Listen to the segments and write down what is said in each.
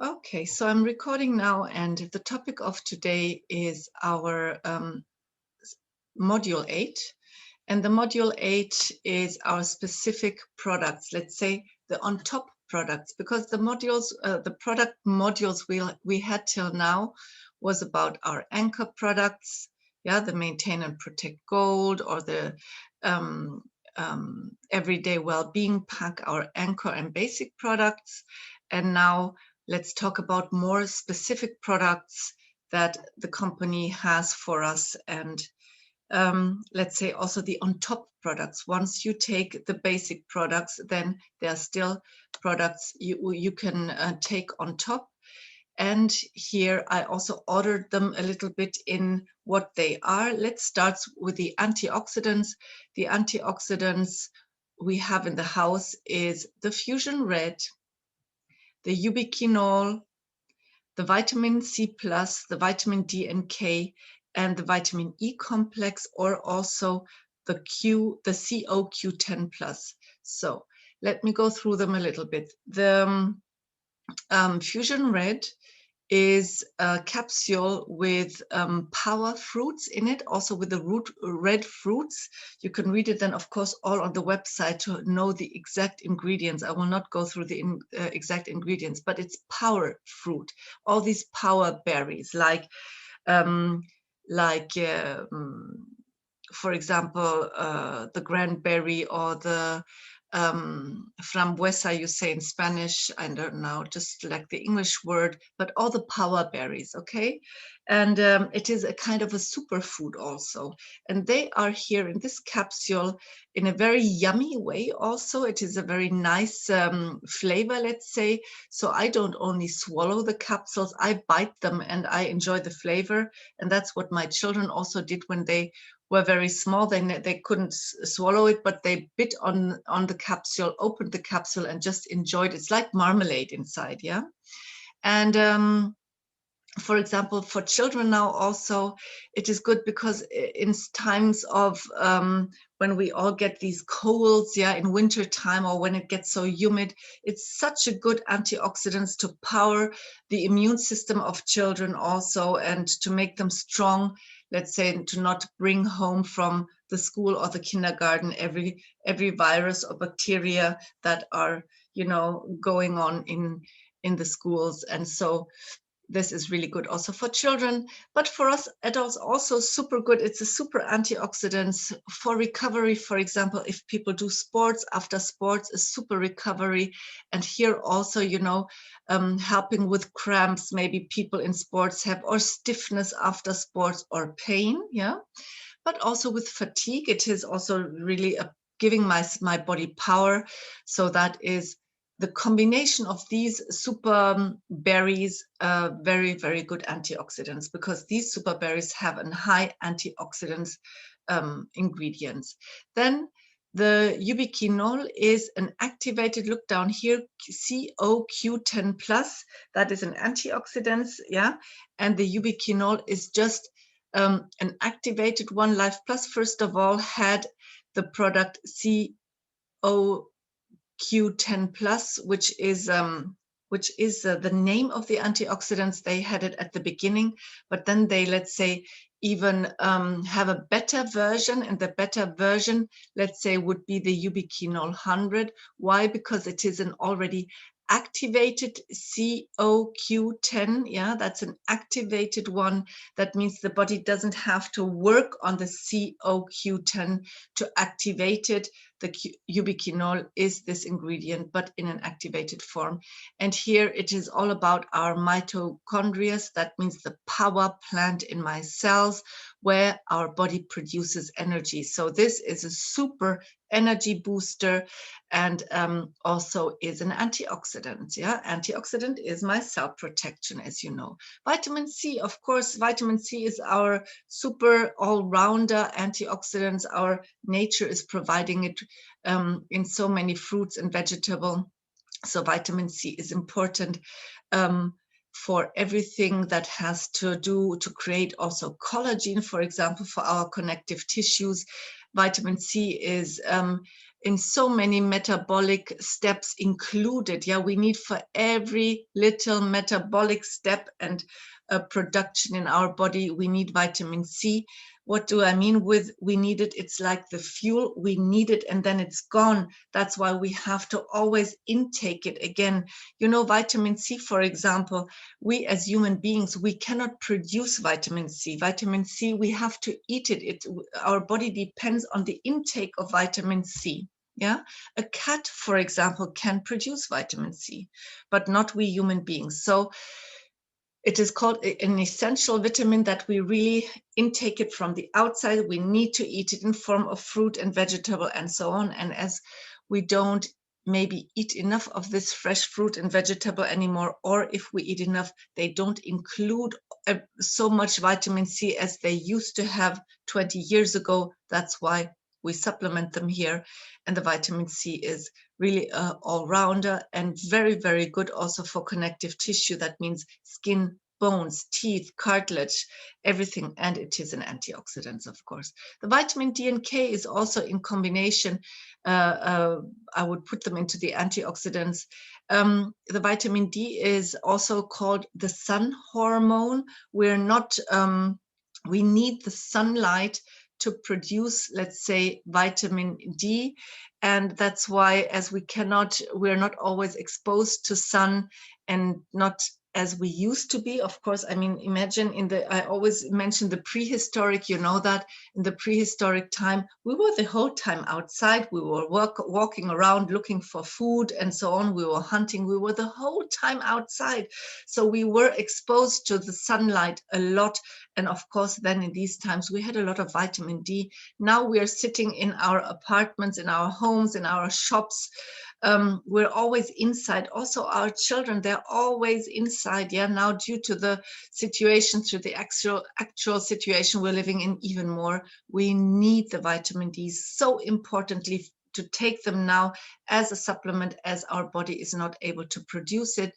Okay, so I'm recording now, and the topic of today is our module 8. And the module 8 is our specific products, let's say the on top products, because the modules, the product modules we had till now was about our anchor products, yeah, the maintain and protect gold, or the um, everyday well-being pack, our anchor and basic products. And now let's talk about more specific products that the company has for us, and let's say also the on top products. Once you take the basic products, then there are still products you can take on top. And here I also ordered them a little bit in what they are. Let's start with the antioxidants. The antioxidants we have in the house is the Fusion Red, the ubiquinol, the vitamin C plus, the vitamin D and K, and the vitamin E complex, or also the CoQ10 plus. So let me go through them a little bit. The Fusion Red is a capsule with power fruits in it, also with the red fruits. You can read it then, of course, all on the website to know the exact ingredients. I will not go through the exact ingredients, but it's power fruit. All these power berries, um, like for example, the cranberry, or the frambuesa, you say in Spanish. I don't know, just like the English word, but all the power berries, okay? And it is a kind of a superfood also. And they are here in this capsule in a very yummy way also. It is a very nice flavor, let's say. So I don't only swallow the capsules, I bite them and I enjoy the flavor. And that's what my children also did when they were very small. They couldn't swallow it, but they bit on the capsule, opened the capsule, and just enjoyed it. It's like marmalade inside, yeah. And for example, for children now also, it is good because in times of when we all get these colds, yeah, in winter time, or when it gets so humid, it's such a good antioxidants to power the immune system of children also, and to make them strong, let's say, to not bring home from the school or the kindergarten every virus or bacteria that are, you know, going on in the schools. And so this is really good also for children, but for us adults also super good. It's a super antioxidants for recovery. For example, if people do sports, after sports, a super recovery. And here also, you know, helping with cramps, maybe people in sports have, or stiffness after sports, or pain, yeah. But also with fatigue, it is also really giving my body power. So that is the combination of these super berries, very, very good antioxidants, because these super berries have a high antioxidants ingredients. Then the ubiquinol is an activated, look down here, CoQ10 plus, that is an antioxidant, yeah. And the ubiquinol is just an activated one. Life Plus, first of all, had the product CoQ10 plus, which is the name of the antioxidants. They had it at the beginning, but then they, let's say, even have a better version, and the better version, let's say, would be the ubiquinol 100. Why? Because it is an already activated CoQ10. Yeah, that's an activated one. That means the body doesn't have to work on the CoQ10 to activate it. The ubiquinol is this ingredient, but in an activated form. And here it is all about our mitochondria. That means the power plant in my cells, where our body produces energy. So this is a super energy booster, and also is an antioxidant. Yeah, antioxidant is my cell protection, as you know. Vitamin C, of course, vitamin C is our super all-rounder antioxidants. Our nature is providing it in so many fruits and vegetables. So vitamin C is important for everything that has to do to create also collagen, for example, for our connective tissues. Vitamin C is in so many metabolic steps included. Yeah, we need for every little metabolic step and production in our body, we need vitamin C. What do I mean with we need it? It's like the fuel, we need it and then it's gone. That's why we have to always intake it again. You know, vitamin C, for example, we as human beings, we cannot produce vitamin C. Vitamin C, we have to eat it. Our body depends on the intake of vitamin C. Yeah, a cat, for example, can produce vitamin C, but not we human beings. So it is called an essential vitamin that we really intake it from the outside. We need to eat it in form of fruit and vegetable and so on. And as we don't maybe eat enough of this fresh fruit and vegetable anymore, or if we eat enough, they don't include so much vitamin C as they used to have 20 years ago. That's why we supplement them here. And the vitamin C is really a all-rounder and very, very good also for connective tissue. That means skin, bones, teeth, cartilage, everything. And it is an antioxidant, of course. The vitamin D and K is also in combination. I would put them into the antioxidants. The vitamin D is also called the sun hormone. We need the sunlight to produce, let's say, vitamin D. And that's why, as we're not always exposed to sun and not as we used to be. Of course, I mean, imagine I always mention the prehistoric, you know, that in the prehistoric time, we were the whole time outside. We were walking around looking for food and so on. We were hunting. We were the whole time outside. So we were exposed to the sunlight a lot. And of course, then in these times, we had a lot of vitamin D. Now we are sitting in our apartments, in our homes, in our shops. We're always inside. Also, our children, they're always inside. Yeah, now due to the situation, to the actual situation we're living in, even more, we need the vitamin D so importantly to take them now as a supplement, as our body is not able to produce it.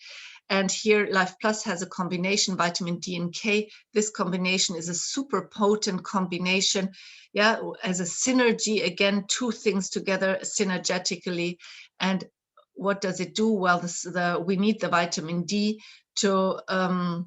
And here Life Plus has a combination, vitamin D and K. This combination is a super potent combination. Yeah, as a synergy, again, two things together synergetically. And what does it do? Well, we need the vitamin D to how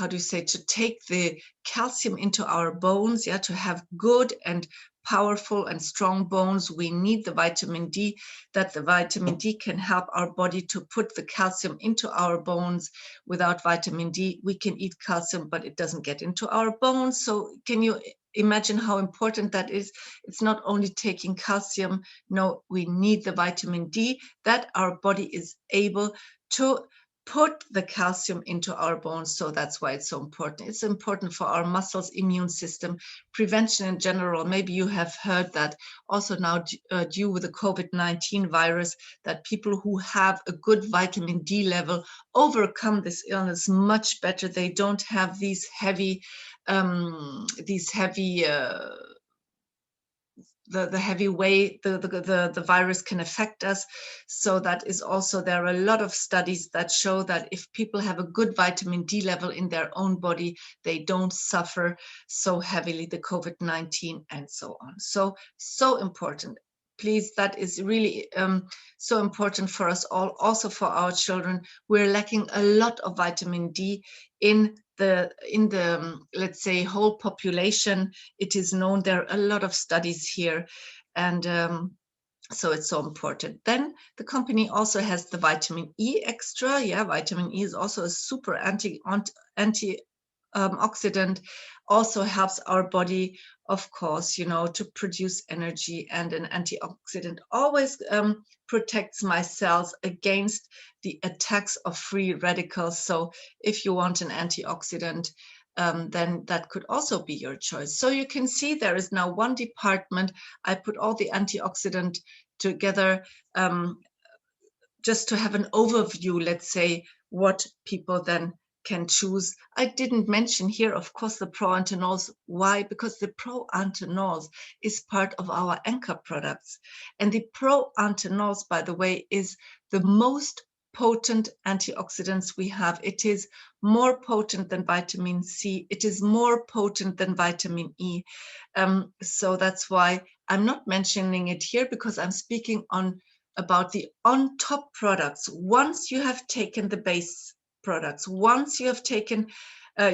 do you say, to take the calcium into our bones. Yeah, to have good and powerful and strong bones, we need the vitamin D. That the vitamin D can help our body to put the calcium into our bones. Without vitamin D, we can eat calcium, but it doesn't get into our bones. So can you imagine how important that is? It's not only taking calcium. No, we need the vitamin D, that our body is able to put the calcium into our bones. So that's why it's so important. It's important for our muscles, immune system, prevention in general. Maybe you have heard that also now due with the COVID-19 virus, that people who have a good vitamin D level overcome this illness much better. They don't have these heavy the heavy way the virus can affect us. So that is also, there are a lot of studies that show that if people have a good vitamin D level in their own body, they don't suffer so heavily the COVID-19 and so on. So important. Please, that is really so important for us all, also for our children. We're lacking a lot of vitamin D in the let's say whole population. It is known, there are a lot of studies here, and so it's so important. Then the company also has the vitamin E extra. Yeah, vitamin E is also a super antioxidant, also helps our body, of course, you know, to produce energy. And an antioxidant always protects my cells against the attacks of free radicals. So if you want an antioxidant, then that could also be your choice. So you can see there is now one department. I put all the antioxidant together just to have an overview, let's say, what people then can choose. I didn't mention here, of course, the proanthenols. Why? Because the proanthenols is part of our anchor products. And the proanthenols, by the way, is the most potent antioxidants we have. It is more potent than vitamin C. It is more potent than vitamin E. So that's why I'm not mentioning it here because I'm speaking about the on top products. Once you have taken the base products, once you have taken,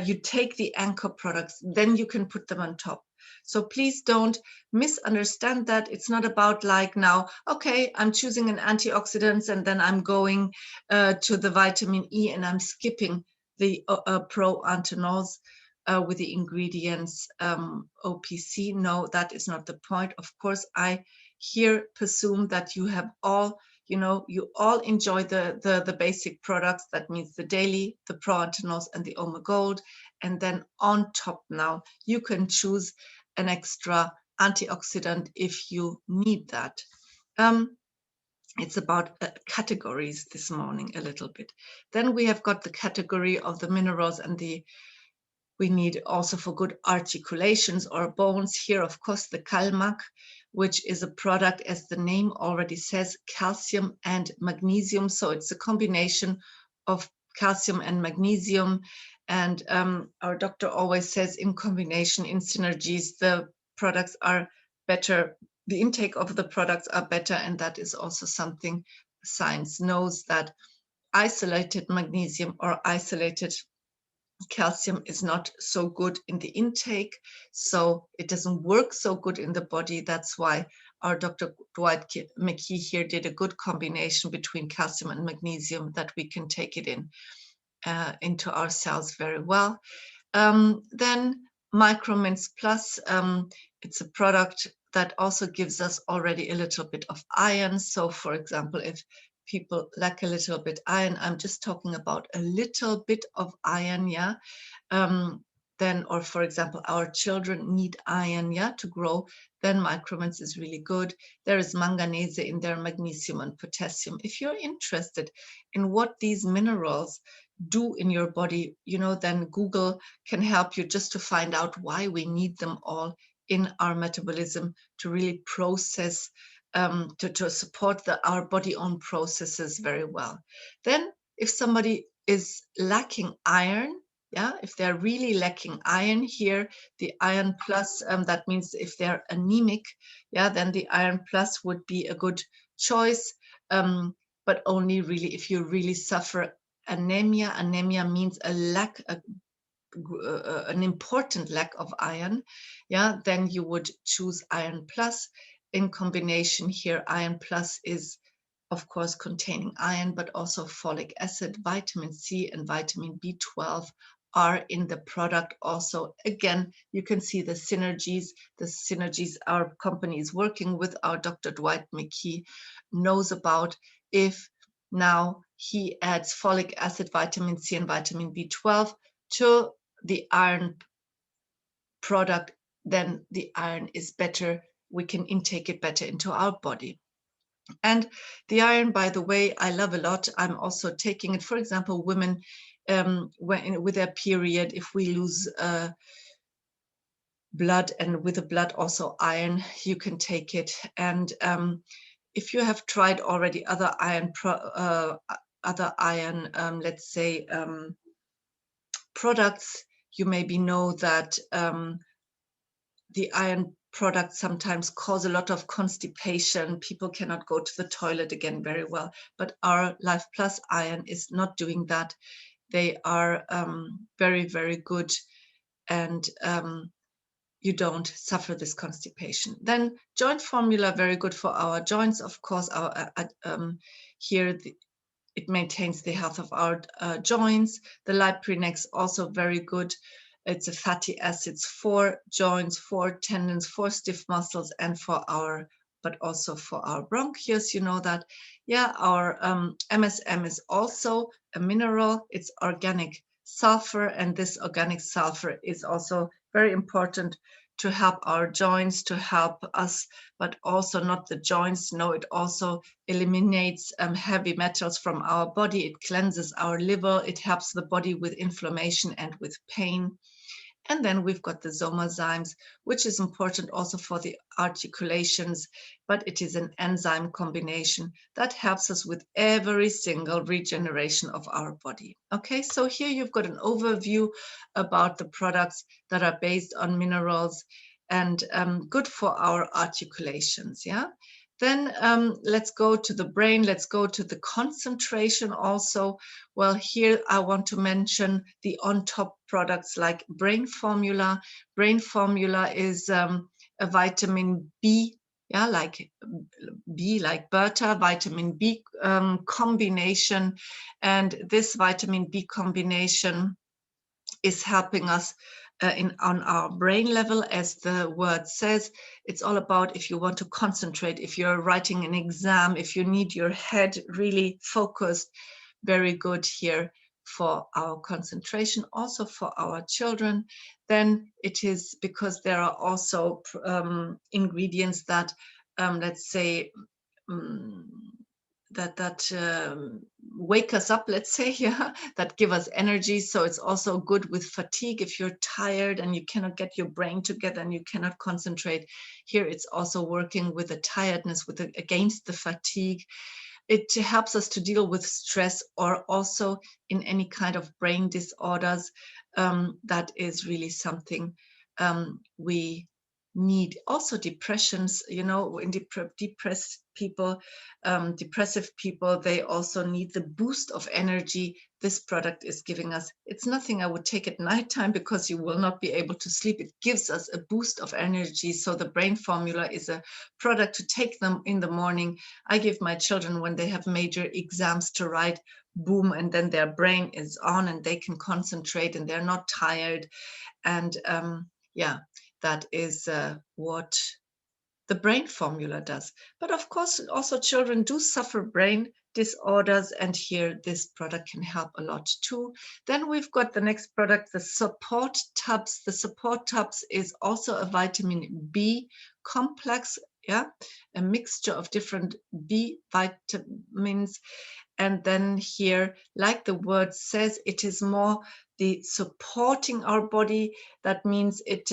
you take the anchor products, then you can put them on top. So please don't misunderstand that. It's not about like now, okay, I'm choosing an antioxidants and then I'm going to the vitamin E and I'm skipping the pro-anthenols with the ingredients OPC. No, that is not the point. Of course, I here presume that you have all, you all enjoy the basic products. That means the daily, the pro-anthenols and the Oma Gold. And then on top now, you can choose an extra antioxidant if you need that. It's about categories this morning a little bit. Then we have got the category of the minerals and we need also for good articulations or bones. Here, of course, the Calmac, which is a product, as the name already says, calcium and magnesium. So it's a combination of calcium and magnesium. And our doctor always says in combination, in synergies, the products are better. The intake of the products are better. And that is also something science knows, that isolated magnesium or isolated calcium is not so good in the intake, so it doesn't work so good in the body. That's why our Dr. Dwight McKee here did a good combination between calcium and magnesium, that we can take it into our cells very well. Then Micromince Plus, it's a product that also gives us already a little bit of iron. So for example, if people lack a little bit iron, I'm just talking about a little bit of iron, yeah. Then, or for example, our children need iron, yeah, to grow, then Micromince is really good. There is manganese in there, magnesium and potassium. If you're interested in what these minerals do in your body, then Google can help you just to find out why we need them all in our metabolism to really process, to support our body own processes very well. Then if somebody is lacking iron, yeah, if they're really lacking iron here, the Iron Plus, that means if they're anemic, yeah, then the Iron Plus would be a good choice, but only really if you really suffer anemia. Anemia means a lack, an important lack of iron, yeah, then you would choose Iron Plus. In combination here, Iron Plus is of course containing iron, but also folic acid, vitamin C and vitamin B12 are in the product also. Again, you can see the synergies our company is working with. Our Dr. Dwight McKee knows about. If now he adds folic acid, vitamin C and vitamin B12 to the iron product, then the iron is better. We can intake it better into our body. And the iron, by the way, I love a lot. I'm also taking it, for example, women with their period, if we lose blood, and with the blood also iron, you can take it. And if you have tried already other iron, let's say, products, you maybe know that the iron products sometimes cause a lot of constipation. People cannot go to the toilet again very well. But our Life Plus iron is not doing that. They are very, very good, and you don't suffer this constipation. Then joint formula, very good for our joints. Of course, here it maintains the health of our joints. The Liprenex also very good. It's a fatty acids for joints, for tendons, for stiff muscles, and but also for our bronchus. You know that. Yeah, our MSM is also a mineral. It's organic sulfur, and this organic sulfur is also very important to help our joints, to help us, but also not the joints. No, it also eliminates heavy metals from our body. It cleanses our liver. It helps the body with inflammation and with pain. And then we've got the Zomazymes, which is important also for the articulations, but it is an enzyme combination that helps us with every single regeneration of our body. Okay, so here you've got an overview about the products that are based on minerals. and good for our articulations. Yeah. Then let's go to the brain. Let's go to the concentration also. Well, here I want to mention the on top products like Brain Formula. Brain Formula is a vitamin B, yeah, like B, like Bertha, vitamin B combination. And this vitamin B combination is helping us on our brain level, as the word says. It's all about if you want to concentrate, if you're writing an exam, if you need your head really focused, very good here for our concentration, also for our children. Then it is because there are also ingredients that, let's say, um, that wake us up, let's say, yeah, that give us energy. So it's also good with fatigue. If you're tired and you cannot get your brain together and you cannot concentrate, here it's also working with the tiredness, with against the fatigue. It helps us to deal with stress, or also in any kind of brain disorders. That is really something we need. Also depressions, you know, in depressed people, depressive people, they also need the boost of energy this product is giving us. It's nothing I would take at nighttime because you will not be able to sleep. It gives us a boost of energy. So the Brain Formula is a product to take them in the morning. I give my children when they have major exams to write, boom, and then their brain is on and they can concentrate and they're not tired. And yeah, that is what the Brain Formula does. But of course, also children do suffer brain disorders, and here this product can help a lot too. Then we've got the next product, the Support Tubs. The Support Tubs is also a vitamin B complex, yeah, a mixture of different B vitamins. And then here, like the word says, it is more the supporting our body. That means it,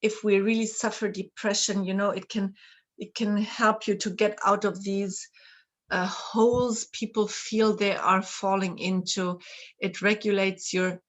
if we really suffer depression, you know, it can help you to get out of these holes people feel they are falling into. It regulates your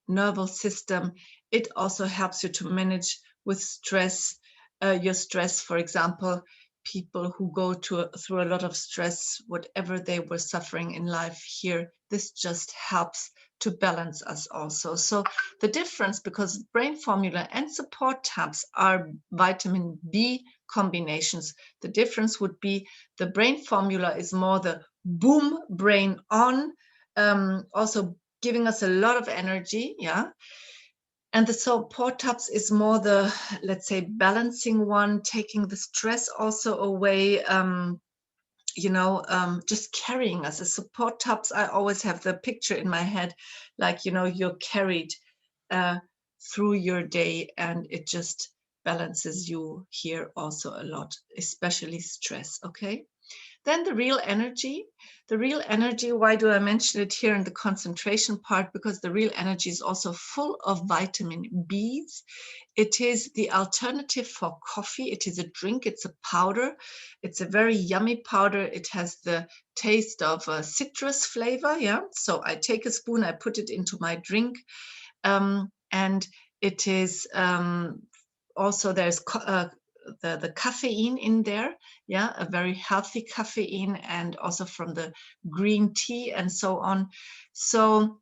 nervous system. It also helps you to manage with stress, your stress, for example. People who go through a lot of stress, whatever they were suffering in life, here, this just helps to balance us also. So the difference, because Brain Formula and Support Tabs are vitamin B combinations, the difference would be the Brain Formula is more the boom, brain on, also giving us a lot of energy, yeah. And the Support Tabs is more the, let's say, balancing one, taking the stress also away, you know, just carrying us. The Support Tabs, I always have the picture in my head, like, you know, you're carried through your day, and it just balances you here also a lot, especially stress, okay? Then the Real Energy. The Real Energy, why do I mention it here in the concentration part? Because the Real Energy is also full of vitamin Bs. It is the alternative for coffee. It is a drink, it's a powder. It's a very yummy powder. It has the taste of a citrus flavor, yeah? So I take a spoon, I put it into my drink, and it is also, there's the caffeine in there, yeah, a very healthy caffeine, and also from the green tea and so on. So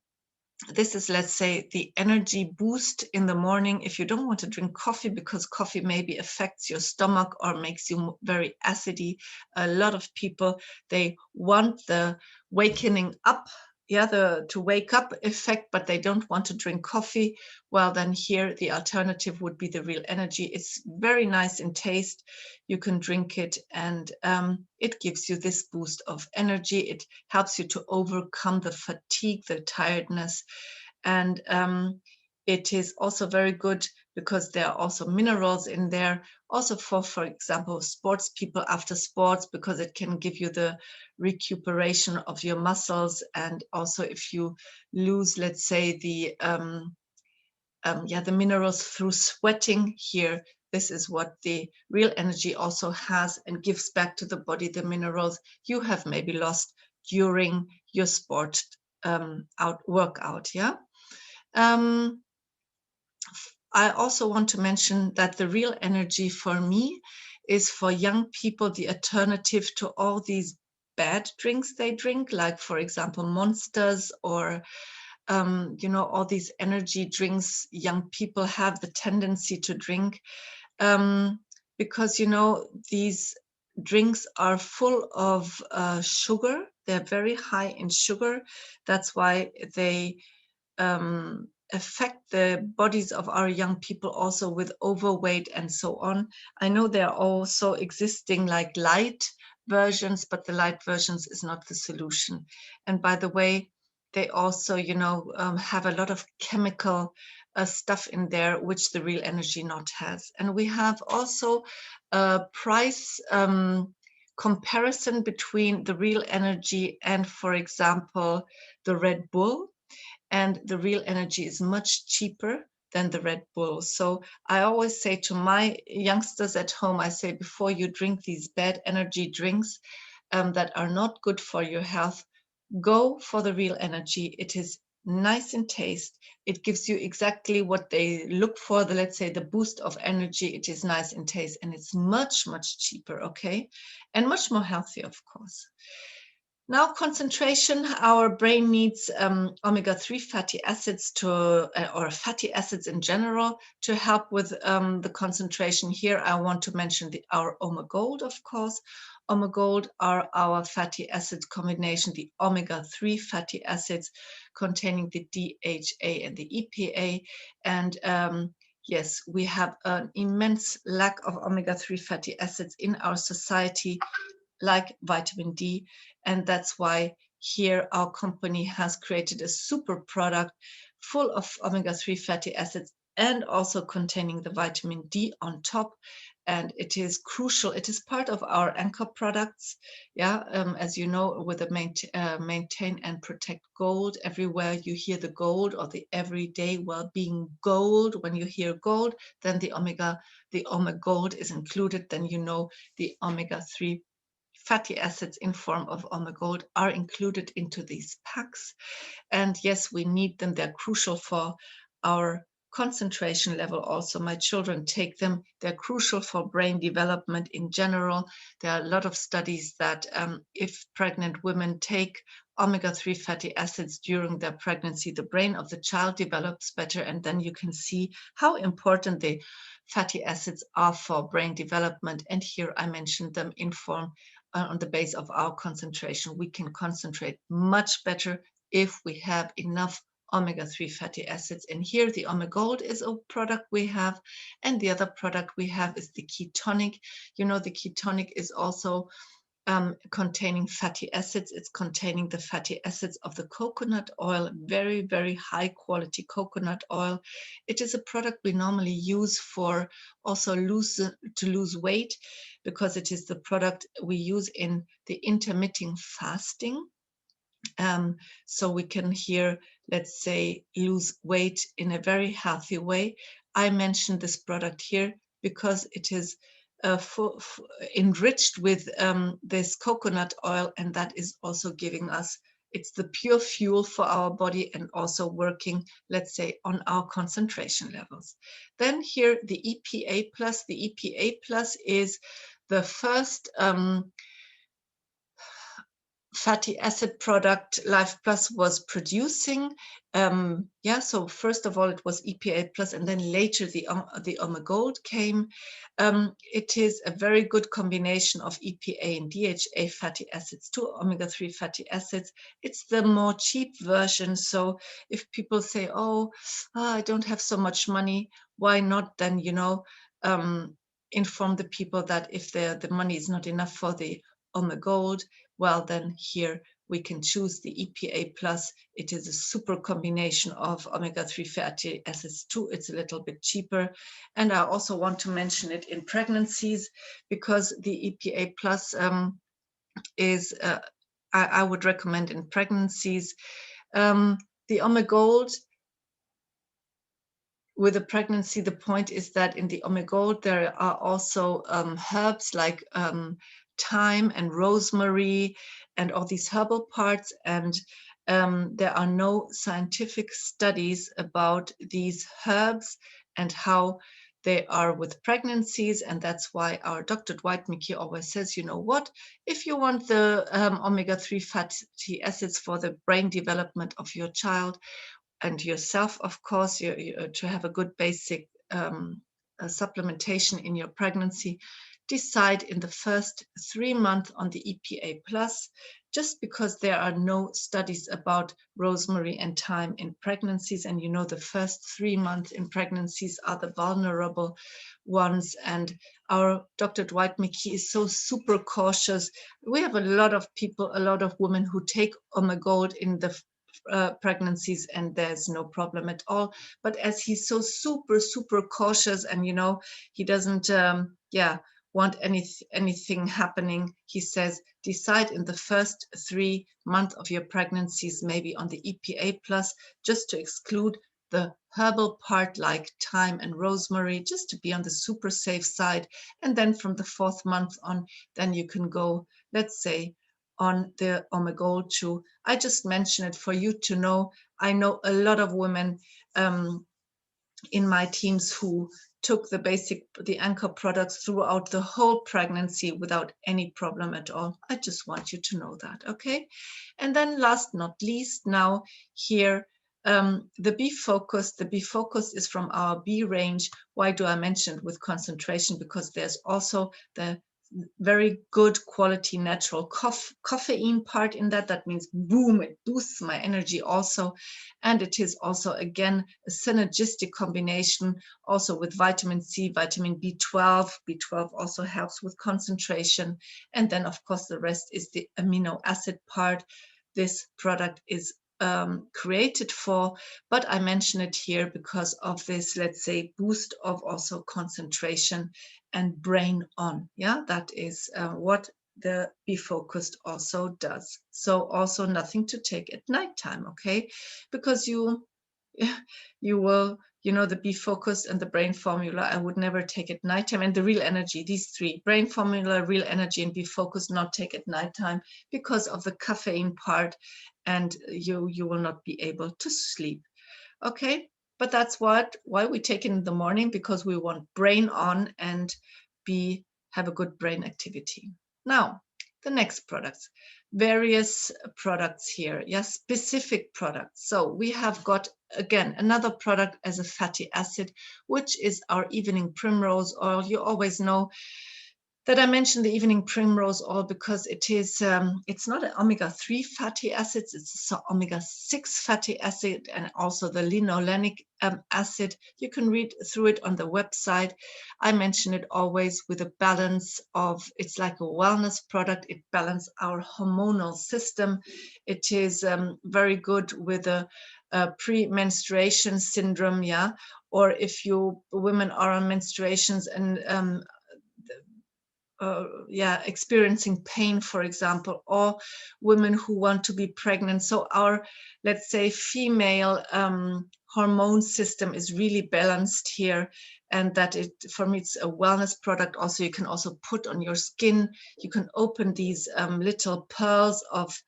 this is, let's say, the energy boost in the morning. If you don't want to drink coffee because coffee maybe affects your stomach or makes you very acidy, a lot of people, they want the wakening up, yeah, the to wake up effect, but they don't want to drink coffee. Well, then here the alternative would be the Real Energy. It's very nice in taste. You can drink it, and it gives you this boost of energy. It helps you to overcome the fatigue, the tiredness, and it is also very good because there are also minerals in there, also for example, sports people after sports, because it can give you the recuperation of your muscles. And also if you lose, let's say, the minerals through sweating, here, this is what the Real Energy also has, and gives back to the body the minerals you have maybe lost during your sport workout, yeah. I also want to mention that the real energy for me is for young people the alternative to all these bad drinks they drink, like, for example, Monsters or all these energy drinks young people have the tendency to drink, um, because these drinks are full of sugar. They're very high in sugar. That's why they affect the bodies of our young people also with overweight and so on. I know there are also existing like light versions, but the light versions is not the solution. And by the way, they also, have a lot of chemical stuff in there, which the real energy not has. And we have also a price comparison between the real energy and, for example, the Red Bull, and the real energy is much cheaper than the Red Bull. So I always say to my youngsters at home, I say, before you drink these bad energy drinks that are not good for your health, go for the real energy. It is nice in taste. It gives you exactly what they look for, let's say the boost of energy. It is nice in taste, and it's much, much cheaper, okay? And much more healthy, of course. Now, concentration. Our brain needs omega-3 fatty acids or fatty acids in general to help with the concentration. Here, I want to mention our omega-gold, of course. Omega-gold are our fatty acids combination, the omega-3 fatty acids containing the DHA and the EPA. And yes, we have an immense lack of omega-3 fatty acids in our society, like vitamin D. And that's why here our company has created a super product full of omega-3 fatty acids and also containing the vitamin D on top. And it is crucial. It is part of our anchor products. Yeah, as you know, with the maintain and protect gold. Everywhere you hear the gold or the everyday well-being gold, when you hear gold, then the omega gold is included. Then the omega-3 fatty acids in form of omega-gold are included into these packs. And yes, we need them. They're crucial for our concentration level. Also, my children take them. They're crucial for brain development in general. There are a lot of studies that if pregnant women take omega-3 fatty acids during their pregnancy, the brain of the child develops better. And then you can see how important the fatty acids are for brain development. And here I mentioned them in form on the base of our concentration. We can concentrate much better if we have enough omega-3 fatty acids. And here the omega-gold is a product we have, and the other product we have is the ketonic. The ketonic is also containing fatty acids. It's containing the fatty acids of the coconut oil, very, very high quality coconut oil. It is a product we normally use for also to lose weight, because it is the product we use in the intermittent fasting. So we can here, let's say, lose weight in a very healthy way. I mentioned this product here because it is enriched with this coconut oil, and that is also giving us, it's the pure fuel for our body and also working, let's say, on our concentration levels. Then here the EPA plus. The EPA plus is the first fatty acid product Life Plus was producing. So first of all, it was EPA plus, and then later the omega-gold came. It is a very good combination of EPA and DHA fatty acids, two omega-3 fatty acids. It's the more cheap version. So if people say, I don't have so much money, why not then, inform the people that if the money is not enough for the omega-gold, well, then here we can choose the EPA plus. It is a super combination of omega-3 fatty acids too. It's a little bit cheaper. And I also want to mention it in pregnancies, because the EPA plus is, I would recommend in pregnancies. The omega-gold with a pregnancy, the point is that in the omega-gold there are also herbs like thyme and rosemary and all these herbal parts, and there are no scientific studies about these herbs and how they are with pregnancies. And that's why our Dr. Dwight McKee always says, you know what, if you want the omega-3 fatty acids for the brain development of your child and yourself, of course, to have a good basic supplementation in your pregnancy, decide in the first 3 months on the EPA plus, just because there are no studies about rosemary and thyme in pregnancies. And you know, the first 3 months in pregnancies are the vulnerable ones. And our Dr. Dwight McKee is so super cautious. We have a lot of people, a lot of women who take Omegold in the pregnancies, and there's no problem at all. But as he's so super cautious, and you know, he doesn't want anything happening, he says decide in the first 3 months of your pregnancies maybe on the EPA plus, just to exclude the herbal part like thyme and rosemary, just to be on the super safe side. And then from the 4th month on, then you can go, let's say, on the Omegold 2. I just mention it for you to know. I know a lot of women in my teams who took the anchor products throughout the whole pregnancy without any problem at all. I just want you to know that, okay? And then last not least, now here, the Be Focused. The Be Focused is from our B range. Why do I mention it with concentration? Because there's also the very good quality natural caffeine part in that. That means boom, it boosts my energy also. And it is also, again, a synergistic combination also with vitamin C, vitamin B12. B12 also helps with concentration. And then, of course, the rest is the amino acid part. This product is created for, but I mention it here because of this, let's say, boost of also concentration and brain on. Yeah, that is what the Be Focused also does. So also nothing to take at nighttime, okay? Because you will, you know, the Be Focused and the Brain Formula, I would never take at nighttime. And the Real Energy, these three, Brain Formula, Real Energy, and Be Focused, not take at nighttime because of the caffeine part, and you will not be able to sleep. Okay, but that's why we take it in the morning, because we want brain on and have a good brain activity. Now, the next products, various products here, yes, specific products. So we have got, again, another product as a fatty acid, which is our evening primrose oil. You always know that I mentioned the evening primrose oil because it is, it's not an omega-3 fatty acids, it's an omega-6 fatty acid, and also the linolenic acid. You can read through it on the website. I mention it always with a balance of, it's like a wellness product. It balances our hormonal system. It is very good with a pre-menstruation syndrome, yeah, or if you women are on menstruations and experiencing pain, for example, or women who want to be pregnant. So our, let's say, female hormone system is really balanced here, and that for me, it's a wellness product. Also, you can also put on your skin. You can open these little pearls of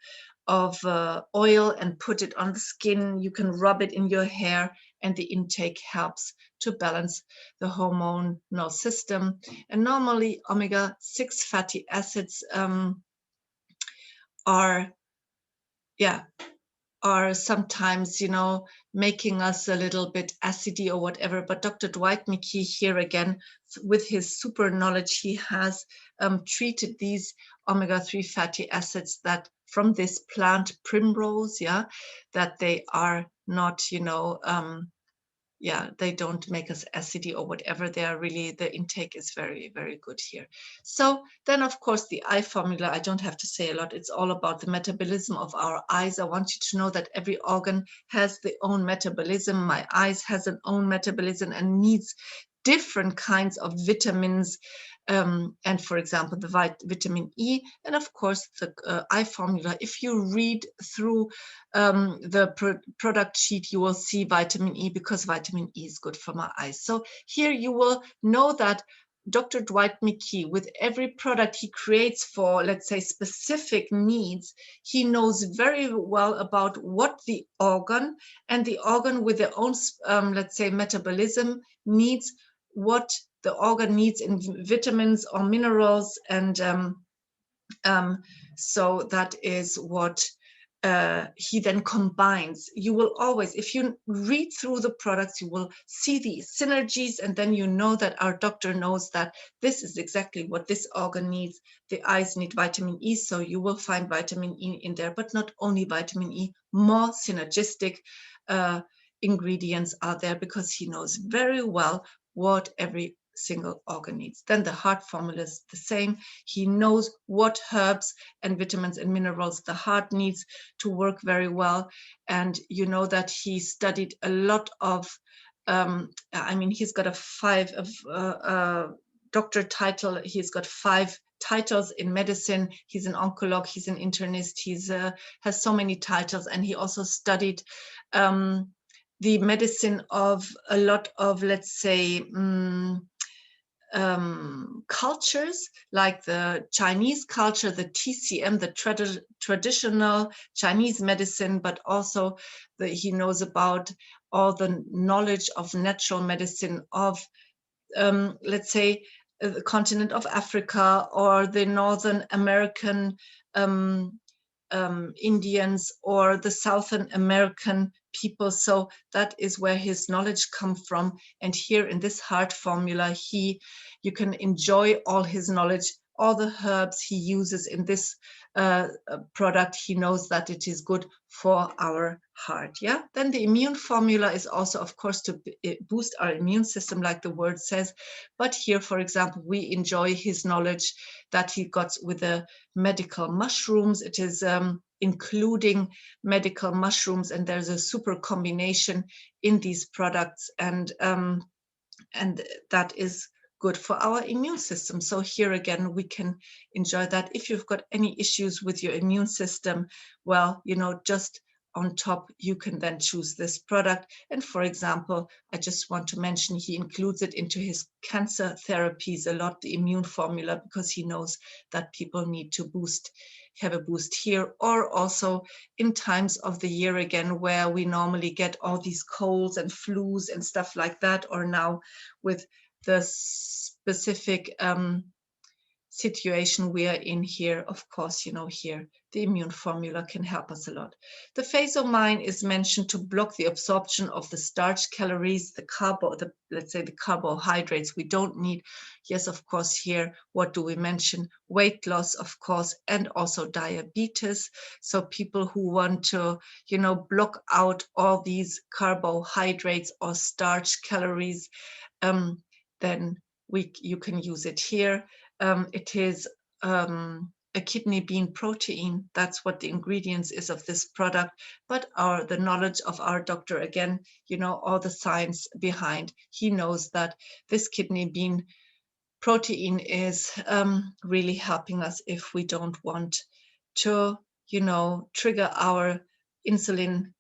oil and put it on the skin. You can rub it in your hair, and the intake helps to balance the hormonal system. And normally omega-6 fatty acids are sometimes, you know, making us a little bit acidy or whatever. But Dr. Dwight McKee here again, with his super knowledge, he has treated these omega-3 fatty acids that from this plant primrose, that they are not, you know, they don't make us acidy or whatever. They are really, the intake is very, very good here. So then, of course, the eye formula, I don't have to say a lot. It's all about the metabolism of our eyes. I want you to know that every organ has the own metabolism. My eyes has an own metabolism and needs different kinds of vitamins, and for example, the vitamin E, and of course the eye formula. If you read through the product sheet, you will see vitamin E, because vitamin E is good for my eyes. So here you will know that Dr. Dwight McKee, with every product he creates for, let's say, specific needs, he knows very well about what the organ and the organ with their own, let's say, metabolism needs, what the organ needs in vitamins or minerals. And so that is what he then combines. You will always, if you read through the products, you will see the synergies, and then you know that our doctor knows that this is exactly what this organ needs. The eyes need vitamin E, so you will find vitamin E in there, but not only vitamin E, more synergistic ingredients are there, because he knows very well what every single organ needs. Then the heart formula is the same. He knows what herbs and vitamins and minerals the heart needs to work very well. And you know that he studied a lot of, I mean, he's got a doctor title. He's got 5 titles in medicine. He's an oncologist, he's an internist, he's has so many titles. And he also studied the medicine of a lot of, let's say, cultures, like the Chinese culture, the TCM, the traditional Chinese medicine, but also he knows about all the knowledge of natural medicine of, let's say, the continent of Africa or the Northern American Indians or the Southern American people. So that is where his knowledge comes from. And here in this heart formula, you can enjoy all his knowledge, all the herbs he uses in this product. He knows that it is good for our heart. Yeah. Then the immune formula is also, of course, to boost our immune system, like the word says. But here, for example, we enjoy his knowledge that he got with the medical mushrooms. It is including medical mushrooms, and there's a super combination in these products, and that is good for our immune system. So here again, we can enjoy that. If you've got any issues with your immune system, well, you know, just on top, you can then choose this product. And for example, I just want to mention, he includes it into his cancer therapies a lot, the immune formula, because he knows that people need to have a boost here, or also in times of the year again, where we normally get all these colds and flus and stuff like that, or now with the specific situation we are in here, of course, you know, here the immune formula can help us a lot. The phasomine is mentioned to block the absorption of the starch calories, let's say the carbohydrates we don't need. Yes, of course, here, what do we mention? Weight loss, of course, and also diabetes. So people who want to, you know, block out all these carbohydrates or starch calories, then you can use it here. It is a kidney bean protein. That's what the ingredients is of this product. But the knowledge of our doctor, again, you know, all the science behind, he knows that this kidney bean protein is really helping us if we don't want to, you know, trigger our insulin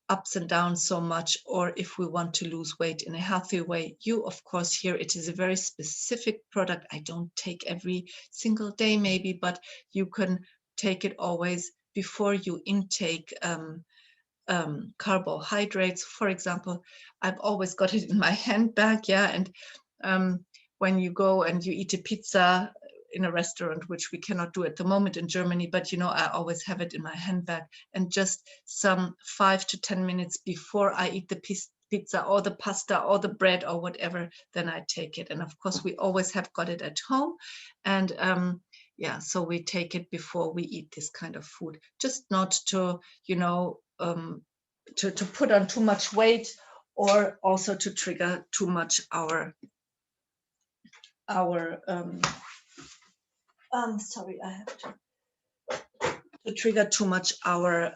ups and downs so much, or if we want to lose weight in a healthy way. You, of course, here it is a very specific product. I don't take every single day maybe, but you can take it always before you intake carbohydrates. For example, I've always got it in my handbag, yeah, and when you go and you eat a pizza in a restaurant, which we cannot do at the moment in Germany, but you know, I always have it in my handbag, and just some 5 to 10 minutes before I eat the pizza or the pasta or the bread or whatever, then I take it. And of course, we always have got it at home, and yeah, so we take it before we eat this kind of food, just not to, you know, to put on too much weight, or also to trigger too much our sorry, I have to trigger too much our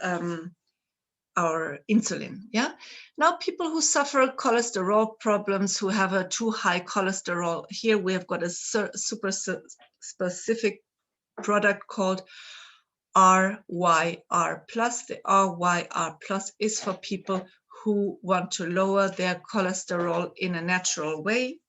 insulin. Yeah. Now, people who suffer cholesterol problems, who have a too high cholesterol, here we have got a super specific product called RYR plus. The RYR plus is for people who want to lower their cholesterol in a natural way.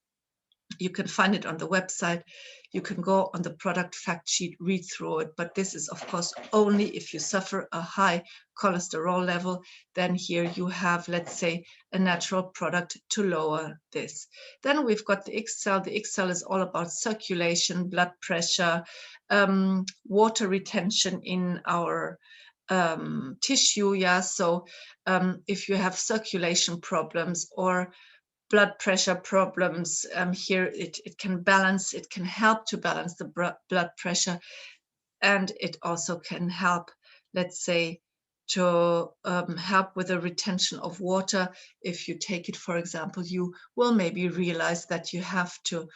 You can find it on the website. You can go on the product fact sheet, read through it. But this is, of course, only if you suffer a high cholesterol level. Then here you have, let's say, a natural product to lower this. Then we've got the X-Cell. The X-Cell is all about circulation, blood pressure, water retention in our tissue. Yeah. So if you have circulation problems or blood pressure problems, here it can balance, it can help to balance the blood pressure, and it also can help, let's say, to help with the retention of water. If you take it, for example, you will maybe realize that you have to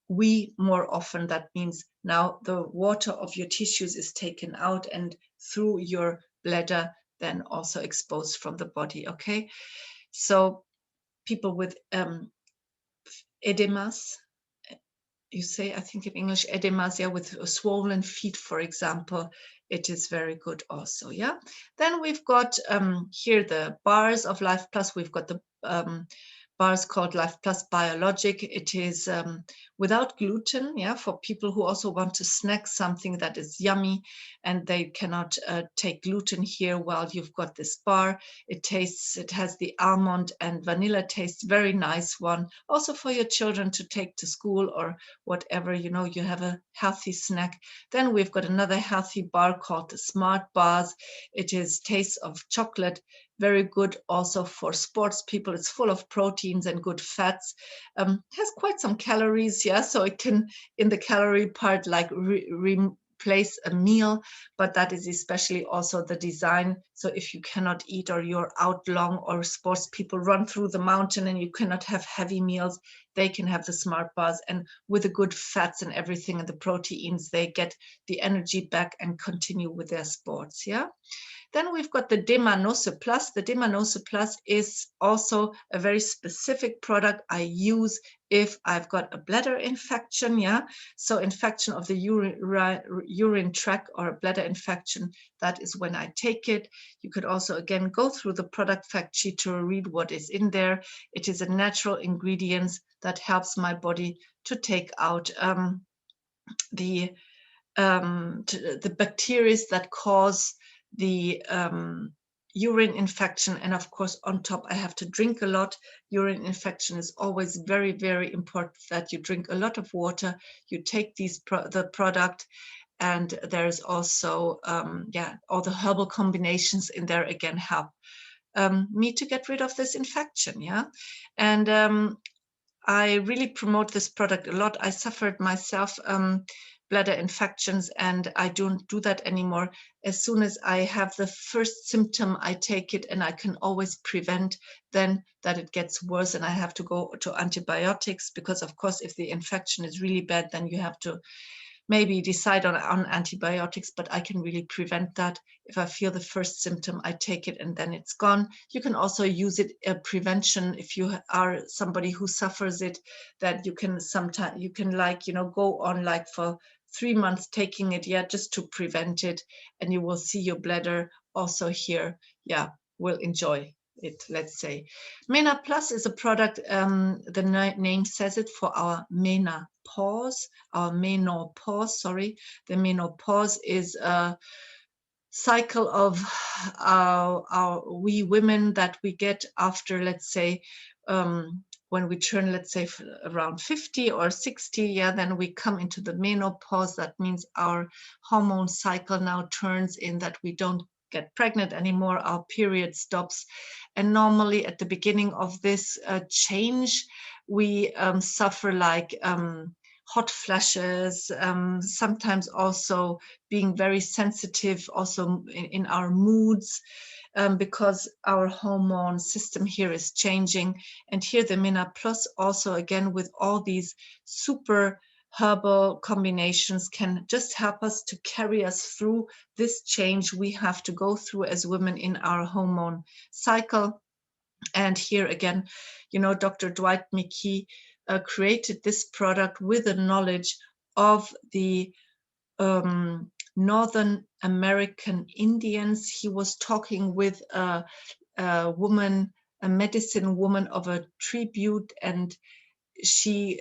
wee more often. That means now the water of your tissues is taken out and through your bladder then also exposed from the body. Okay, so people with edemas, you say, I think in English, edemas, yeah, with swollen feet, for example, it is very good also, yeah. Then we've got here the bars of Life Plus. We've got the bars called Life Plus Biologic. It is without gluten, yeah, for people who also want to snack something that is yummy and they cannot take gluten here. Well, you've got this bar. It has the almond and vanilla taste, very nice one. Also for your children to take to school or whatever, you know, you have a healthy snack. Then we've got another healthy bar called the Smart Bars. It is taste of chocolate, very good also for sports people. It's full of proteins and good fats. Has quite some calories, yeah, so it can, in the calorie part, like replace a meal, but that is especially also the design. So if you cannot eat or you're out long, or sports people run through the mountain and you cannot have heavy meals, they can have the Smart Bars, and with the good fats and everything and the proteins, they get the energy back and continue with their sports, yeah. Then we've got the Demanose Plus. The Demanose Plus is also a very specific product I use if I've got a bladder infection, yeah. So infection of the urine tract or a bladder infection, that is when I take it. You could also, again, go through the product fact sheet to read what is in there. It is a natural ingredient that helps my body to take out the bacteria that cause the urine infection. And of course, on top, I have to drink a lot. Urine infection is always very, very important that you drink a lot of water. You take the product, and there's also all the herbal combinations in there again help me to get rid of this infection, yeah. And I really promote this product a lot. I suffered myself bladder infections, and I don't do that anymore. As soon as I have the first symptom, I take it, and I can always prevent then that it gets worse and I have to go to antibiotics, because of course, if the infection is really bad, then you have to maybe decide on antibiotics, but I can really prevent that. If I feel the first symptom, I take it and then it's gone. You can also use it prevention if you are somebody who suffers it, that you can sometimes, you can like, you know, go on like for 3 months taking it, yeah, just to prevent it, and you will see your bladder also here, yeah, will enjoy it, let's say. MENA Plus is a product, the name says it, for our menopause, sorry. The menopause is a cycle of we women that we get after, let's say, when we turn, let's say, around 50 or 60, yeah, then we come into the menopause. That means our hormone cycle now turns in that we don't get pregnant anymore, our period stops. And normally at the beginning of this change, we suffer like hot flashes, sometimes also being very sensitive also in our moods, because our hormone system here is changing. And here the MENA Plus also, again, with all these super herbal combinations, can just help us to carry us through this change we have to go through as women in our hormone cycle. And here again, you know, Dr. Dwight McKee created this product with the knowledge of the Northern American Indians. He was talking with a woman, a medicine woman of a tribute, and she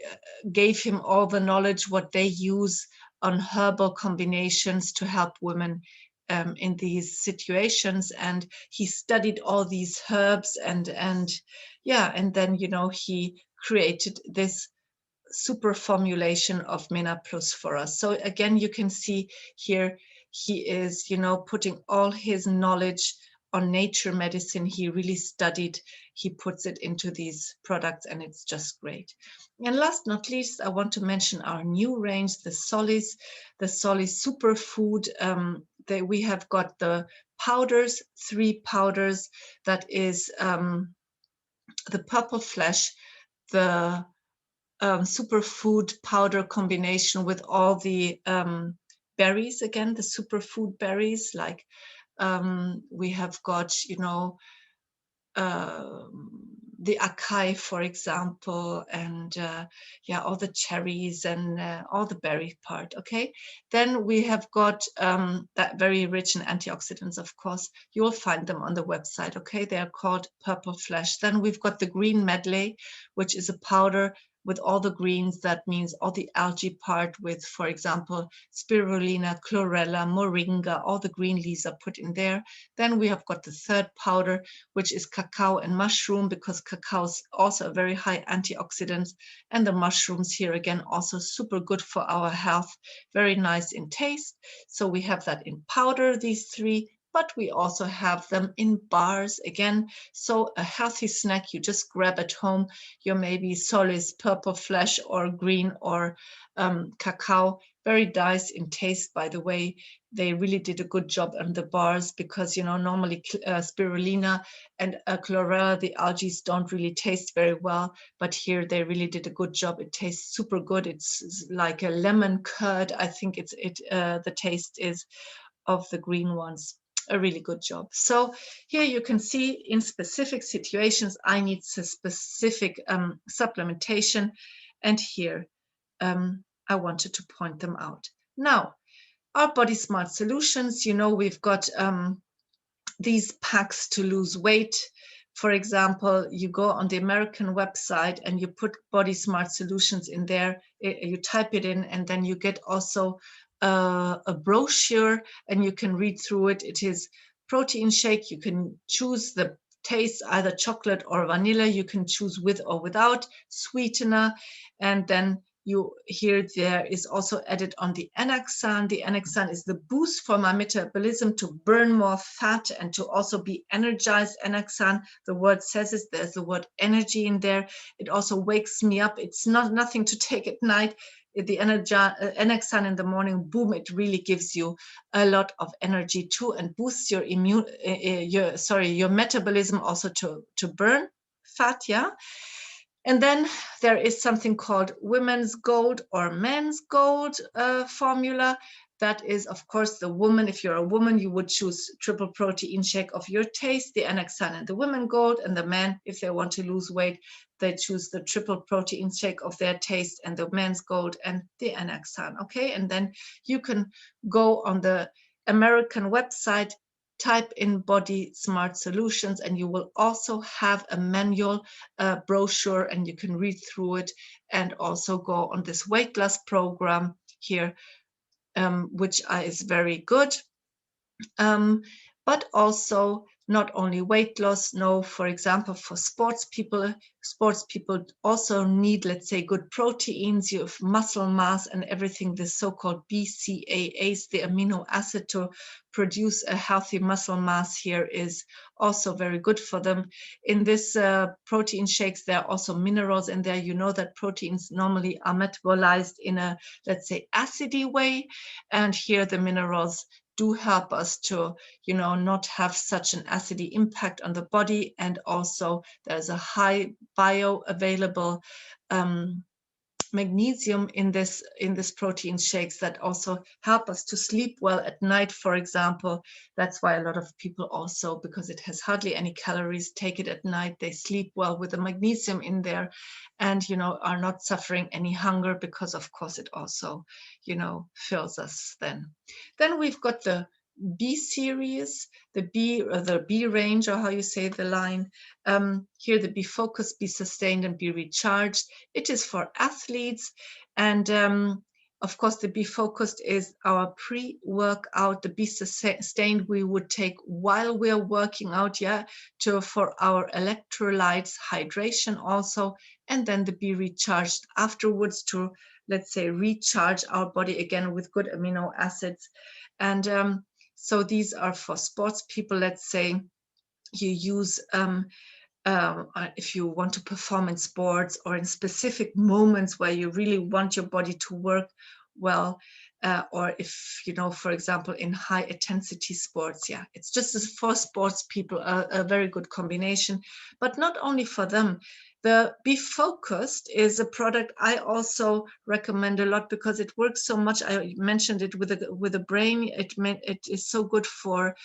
gave him all the knowledge what they use on herbal combinations to help women in these situations, and he studied all these herbs, and yeah, and then he created this super formulation of Mena Plus for us. So again, you can see here he is, putting all his knowledge on nature medicine. He really studied, he puts it into these products, and it's just great. And last not least, I want to mention our new range, the Solis Superfood. We have got the powders, 3 powders. That is the purple flesh, the superfood powder combination with all the berries, again, the superfood berries, like we have got, the acai, for example, and yeah, all the cherries and all the berry part. Okay, then we have got that very rich in antioxidants. Of course, you will find them on the website. Okay, they are called Purple Flesh. Then we've got the green medley, which is a powder with all the greens. That means all the algae part with, for example, spirulina, chlorella, moringa, all the green leaves are put in there. Then we have got the third powder, which is cacao and mushroom, because cacao is also a very high antioxidant, and the mushrooms here again also super good for our health, very nice in taste. So we have that in powder, these 3, but we also have them in bars again. So a healthy snack you just grab at home, your maybe Solis Purple Flesh or green or cacao, very nice in taste, by the way. They really did a good job on the bars, because normally spirulina and chlorella, the algae, don't really taste very well, but here they really did a good job. It tastes super good. It's like a lemon curd, I think the taste is, of the green ones. A really good job. So here you can see, in specific situations I need specific supplementation, and here I wanted to point them out. Now, our Body Smart solutions, we've got these packs to lose weight. For example, you go on the American website and you put Body Smart solutions in there, you type it in, and then you get also a brochure, and you can read through it. It is protein shake. You can choose the taste, either chocolate or vanilla. You can choose with or without sweetener, and then there is also added on the Anaxan. The Anaxan is the boost for my metabolism to burn more fat and to also be energized. Anaxan, the word says it, there's the word energy in there. It also wakes me up. It's nothing to take at night. The Anaxan in the morning, boom, it really gives you a lot of energy too, and boosts your your metabolism also to burn fat, yeah. And then there is something called women's gold or men's gold formula. That is, of course, the woman. If you're a woman, you would choose triple protein shake of your taste, the Anaxan and the women gold. And the men, if they want to lose weight, they choose the triple protein shake of their taste and the men's gold and the Anaxan. Okay, and then you can go on the American website, type in Body Smart Solutions, and you will also have a manual brochure, and you can read through it, and also go on this weight loss program here, which is very good. But also not only weight loss, no, for example, for sports people also need, let's say, good proteins, you have muscle mass and everything, the so-called BCAAs, the amino acid to produce a healthy muscle mass here, is also very good for them. In this protein shakes, there are also minerals in there. You know that proteins normally are metabolized in a, let's say, acidy way, and here the minerals do help us to, not have such an acidy impact on the body. And also there's a high bioavailable magnesium in this protein shakes that also help us to sleep well at night, for example. That's why a lot of people also, because it has hardly any calories, take it at night. They sleep well with the magnesium in there, and are not suffering any hunger, because of course it also fills us. Then we've got the B series, the B range, or how you say the line. Here, the Be Focused, Be Sustained, and Be Recharged. It is for athletes, and of course, the Be Focused is our pre-workout. The Be Sustained we would take while we're working out, for our electrolytes, hydration also, and then the Be Recharged afterwards to, let's say, recharge our body again with good amino acids. And so these are for sports people. Let's say you use if you want to perform in sports or in specific moments where you really want your body to work well, or if, for example, in high intensity sports, it's just for sports people a very good combination, but not only for them. The Be Focused is a product I also recommend a lot because it works so much. I mentioned it with the brain. It is so good for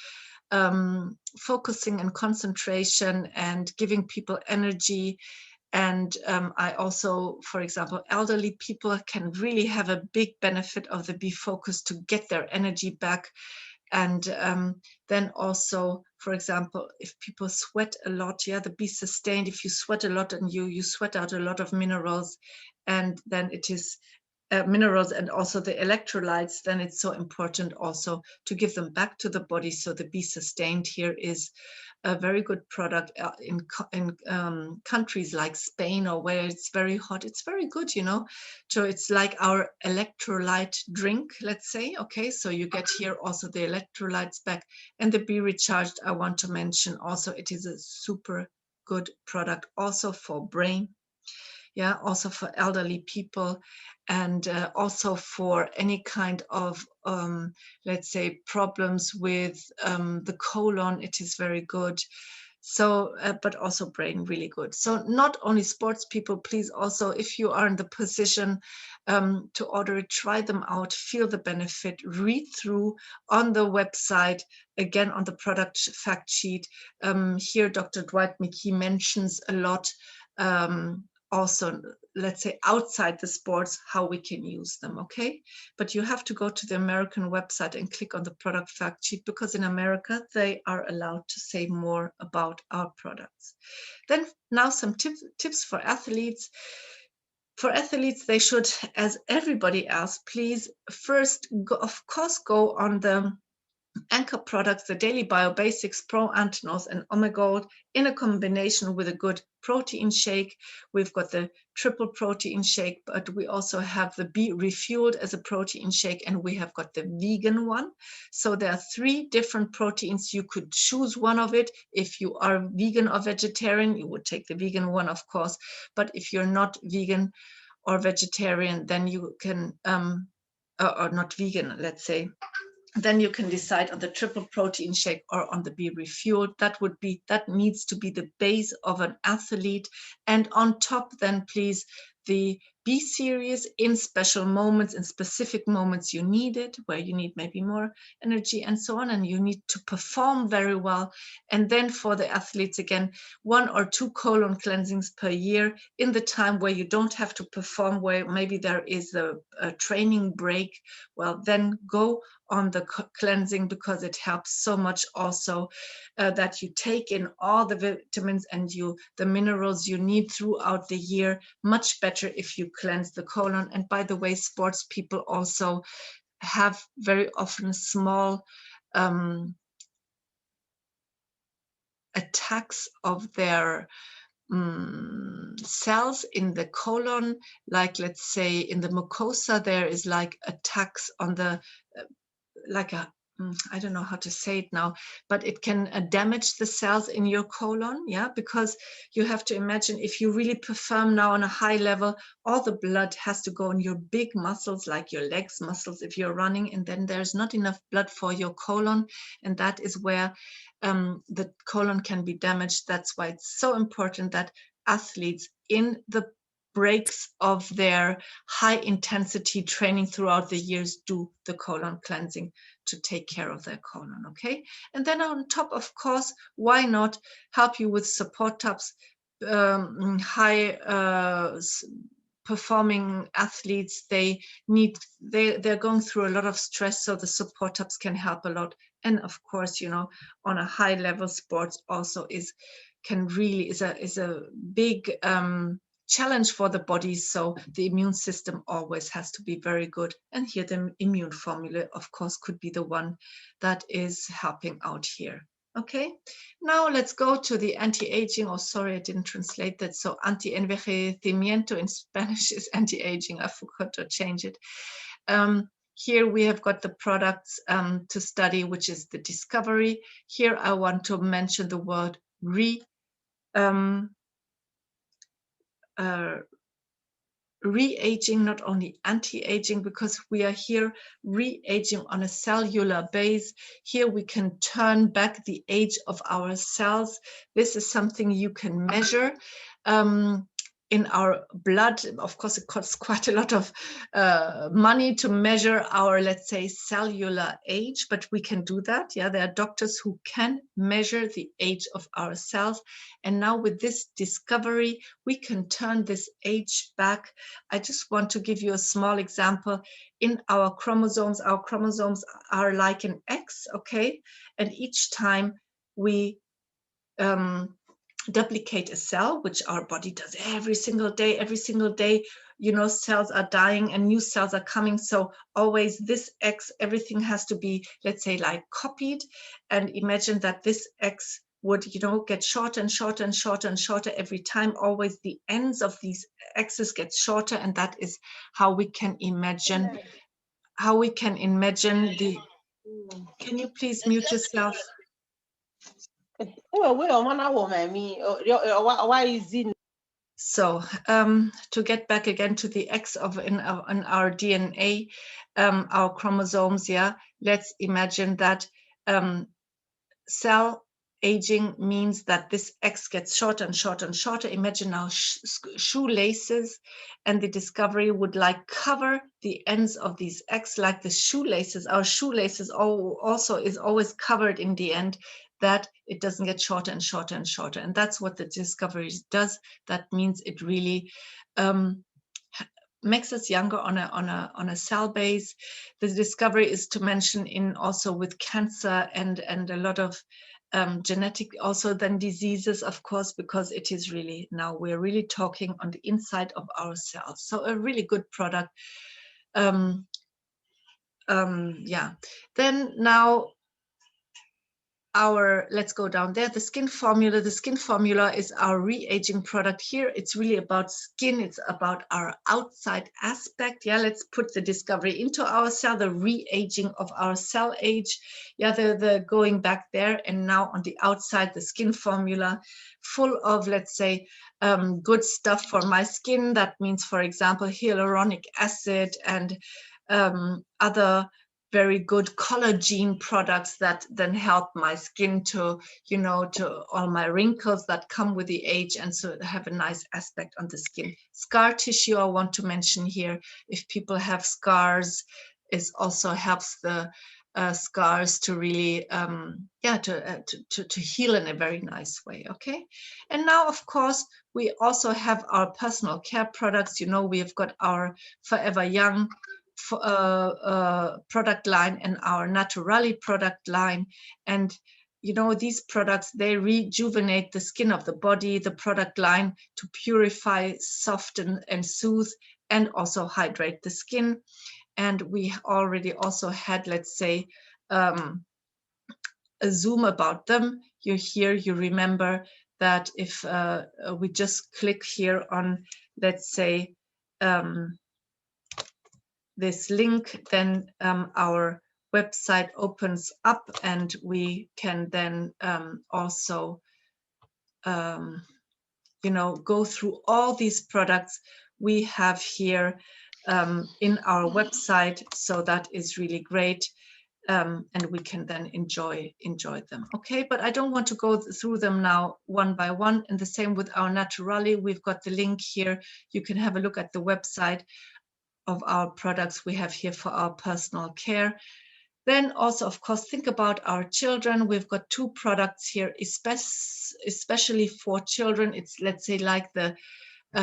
focusing and concentration and giving people energy. And I also, for example, elderly people can really have a big benefit of the Be Focused to get their energy back. And then also, for example, if people sweat a lot, the Be Sustained, if you sweat a lot and you sweat out a lot of minerals, and then it is minerals and also the electrolytes, then it's so important also to give them back to the body. So the Be Sustained here is a very good product in countries like Spain or where it's very hot. It's very good, So it's like our electrolyte drink, let's say. Okay, so you get here also the electrolytes back. And the Be Recharged, I want to mention also, it is a super good product also for brain. Also for elderly people, and also for any kind of, let's say, problems with the colon. It is very good. So, but also brain, really good. So not only sports people, please also, if you are in the position to order it, try them out, feel the benefit, read through on the website, again, on the product fact sheet. Here, Dr. Dwight McKee mentions a lot. Also, let's say, outside the sports, how we can use them, okay? But you have to go to the American website and click on the product fact sheet, because in America, they are allowed to say more about our products. Then now some tips for athletes. For athletes, they should, as everybody else, please first, of course, go on the anchor products, the Daily Bio Basics, Pro Antinos, and Omegold in a combination with a good protein shake. We've got the triple protein shake, but we also have the Be Refueled as a protein shake, and we have got the vegan one. So there are 3 different proteins. You could choose one of it. If you are vegan or vegetarian, you would take the vegan one, of course. But if you're not vegan or vegetarian, then you can, or not vegan, let's say, then you can decide on the triple protein shake or on the Be Refueled. That needs to be the base of an athlete. And on top, then please, the B series in special moments, in specific moments you need it, where you need maybe more energy and so on, and you need to perform very well. And then for the athletes, again, 1 or 2 colon cleansings per year in the time where you don't have to perform, where maybe there is a training break. Well, then go on the cleansing, because it helps so much also that you take in all the vitamins and the minerals you need throughout the year. Much better if you cleanse the colon. And by the way, sports people also have very often small attacks of their cells in the colon, like, let's say, in the mucosa, there is like attacks on the like a I don't know how to say it now, but it can damage the cells in your colon, because you have to imagine, if you really perform now on a high level, all the blood has to go in your big muscles, like your legs muscles, if you're running, and then there's not enough blood for your colon, and that is where the colon can be damaged. That's why it's so important that athletes, in the breaks of their high intensity training throughout the years, do the colon cleansing to take care of their colon, okay? And then on top, of course, why not help you with support tubs? High performing athletes, they're going through a lot of stress, so the support tubs can help a lot. And of course, on a high level, sports also is a big challenge for the body. So the immune system always has to be very good. And here the immune formula, of course, could be the one that is helping out here. Okay, now let's go to the anti-aging. Oh, sorry, I didn't translate that. So anti-envejecimiento in Spanish is anti-aging. I forgot to change it. Here we have got the products to study, which is the discovery. Here I want to mention the word re-aging, not only anti-aging, because we are here re-aging on a cellular base. Here we can turn back the age of our cells. This is something you can measure in our blood. Of course, it costs quite a lot of money to measure our, let's say, cellular age, but we can do that. Yeah, there are doctors who can measure the age of our cells. And now with this discovery, we can turn this age back. I just want to give you a small example. In our chromosomes are like an X, okay? And each time we duplicate a cell, which our body does every single day, cells are dying and new cells are coming. So always this X, everything has to be, let's say, like copied. And imagine that this X would, get shorter and shorter and shorter and shorter every time. Always the ends of these X's get shorter, and that is how we can imagine the. Can you please mute yourself? So to get back again to the X in our DNA, our chromosomes, let's imagine that cell aging means that this X gets shorter and shorter and shorter. Imagine now shoelaces, and the discovery would cover the ends of these X like the shoelaces. Our shoelaces also is always covered in the end, that it doesn't get shorter and shorter and shorter. And that's what the discovery does. That means it really makes us younger on a cell base. The discovery is to mention in also with cancer and a lot of genetic also then diseases, of course, because it is really, now we're really talking on the inside of our cells. So a really good product. Then now let's go down there, the skin formula. The skin formula is our re-aging product here. It's really about skin. It's about our outside aspect. Let's put the discovery into our cell, the re-aging of our cell age. The going back there, and now on the outside, the skin formula, full of, let's say, good stuff for my skin. That means, for example, hyaluronic acid and other very good collagen products that then help my skin to all my wrinkles that come with the age, and so have a nice aspect on the skin. Scar tissue I want to mention here. If people have scars, it also helps the scars to really to heal in a very nice way. Okay, and now of course we also have our personal care products. We've got our Forever Young product line and our Naturali product line. And these products, they rejuvenate the skin of the body, the product line, to purify, soften and soothe, and also hydrate the skin. And we already also had, let's say, a Zoom about them. You remember that if we just click here on, let's say, this link, then our website opens up, and we can then also go through all these products we have here in our website. So that is really great. And we can then enjoy them. Okay, but I don't want to go through them now one by one. And the same with our Naturali. We've got the link here. You can have a look at the website of our products we have here for our personal care. Then also, of course, think about our children. We've got 2 products here, especially for children. It's, let's say, like the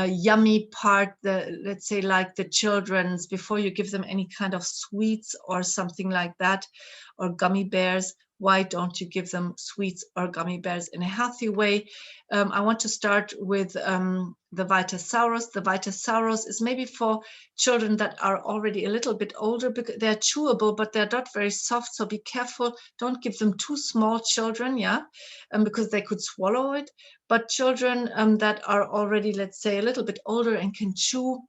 yummy part, let's say, like the children's, before you give them any kind of sweets or something like that, or gummy bears, why don't you give them sweets or gummy bears in a healthy way? I want to start with the Vitasaurus. The Vitasaurus is maybe for children that are already a little bit older, because they're chewable, but they're not very soft. So be careful. Don't give them too small children, yeah, because they could swallow it. But children that are already, let's say, a little bit older and can chew,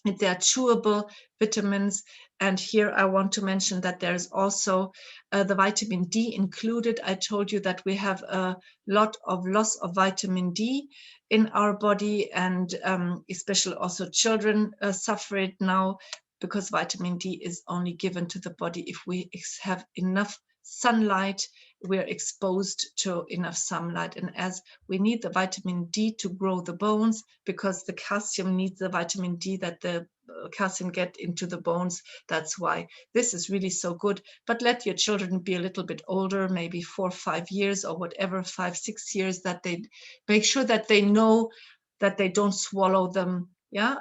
they are chewable vitamins. And here I want to mention that there's also the vitamin D included. I told you that we have a lot of loss of vitamin D in our body, and especially also children suffer it now, because vitamin D is only given to the body if we have enough sunlight, we're exposed to enough sunlight. And as we need the vitamin D to grow the bones, because the calcium needs the vitamin D that the calcium get into the bones. That's why this is really so good. But let your children be a little bit older, maybe 4 or 5 years or whatever, 5, 6 years, that they make sure that they know that they don't swallow them. Yeah,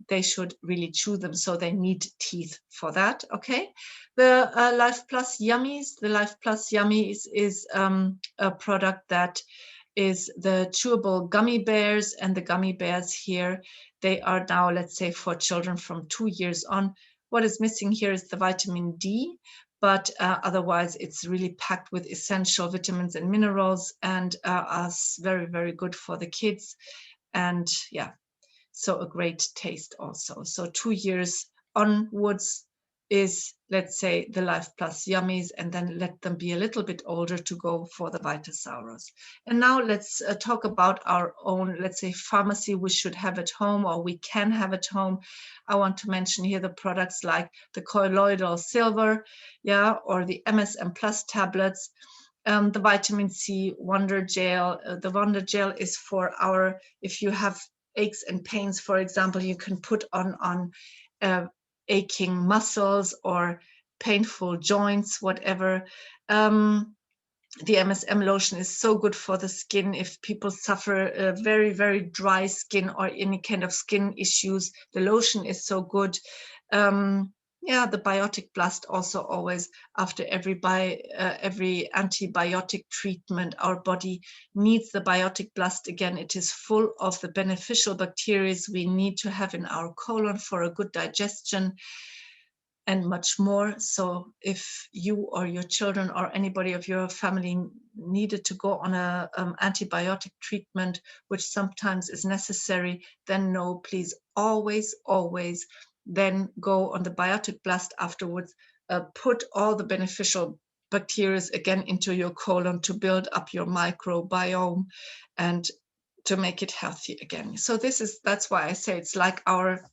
they should really chew them, so they need teeth for that. Okay, the Life Plus Yummies. The Life Plus Yummies is a product that is the chewable gummy bears, and the gummy bears here, they are now, let's say, for children from 2 years on. What is missing here is the vitamin D, but otherwise it's really packed with essential vitamins and minerals, and are very, very good for the kids. And yeah, so a great taste also. So 2 years onwards is, let's say, the Life Plus Yummies, and then let them be a little bit older to go for the Vitasaurus. And now let's talk about our own, let's say, pharmacy we should have at home, or we can have at home. I want to mention here the products like the colloidal silver, yeah, or the MSM Plus tablets. The vitamin C Wonder Gel. The Wonder Gel is for our, if you have aches and pains, for example, you can put on aching muscles or painful joints, whatever. The MSM lotion is so good for the skin. If people suffer very, very dry skin or any kind of skin issues, the lotion is so good. Yeah, the Biotic Blast also always, after every antibiotic treatment, our body needs the Biotic Blast again. It is full of the beneficial bacteria we need to have in our colon for a good digestion and much more. So if you or your children or anybody of your family needed to go on a antibiotic treatment, which sometimes is necessary, then no, please always, always then go on the Biotic Blast afterwards. Put all the beneficial bacteria again into your colon to build up your microbiome and to make it healthy again. So that's why I say it's like our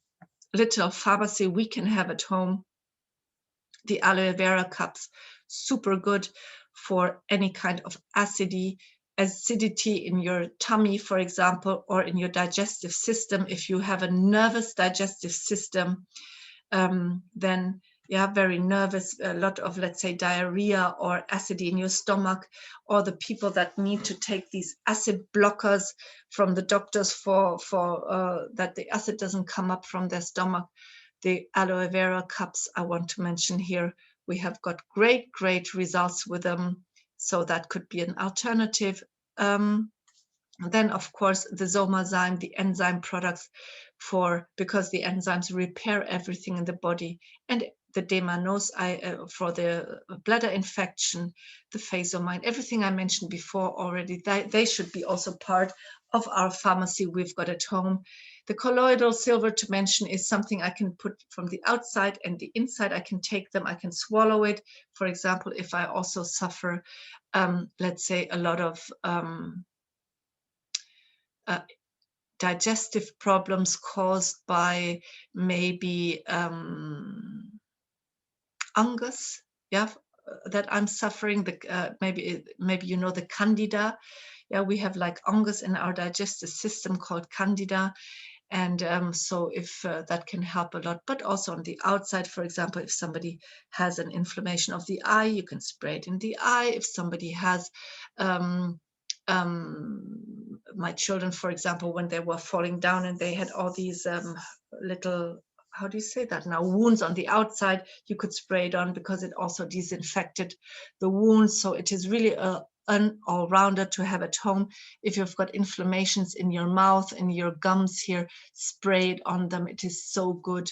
little pharmacy we can have at home. The aloe vera cups, super good for any kind of acidity in your tummy, for example, or in your digestive system. If you have a nervous digestive system, then yeah, very nervous, a lot of, let's say, diarrhea or acidity in your stomach, or the people that need to take these acid blockers from the doctors for that the acid doesn't come up from their stomach. The aloe vera cups I want to mention here, we have got great results with them, so that could be an alternative. Then, of course, the Zomazyme, the enzyme products, because the enzymes repair everything in the body, and the Demanose for the bladder infection, the Phasomine, everything I mentioned before already, they should be also part of our pharmacy we've got at home. The colloidal silver, to mention, is something I can put from the outside and the inside. I can take them, I can swallow it. For example, if I also suffer, let's say, a lot of digestive problems caused by maybe fungus, yeah, that I'm suffering. Maybe you know the candida. Yeah, we have like fungus in our digestive system called candida. And so if that can help a lot, but also on the outside, for example, if somebody has an inflammation of the eye, you can spray it in the eye. If somebody has my children, for example, when they were falling down and they had all these little how do you say that now, wounds on the outside, you could spray it on because it also disinfected the wounds. So it is really an all-rounder to have at home. If you've got inflammations in your mouth, in your gums here, spray it on them. It is so good.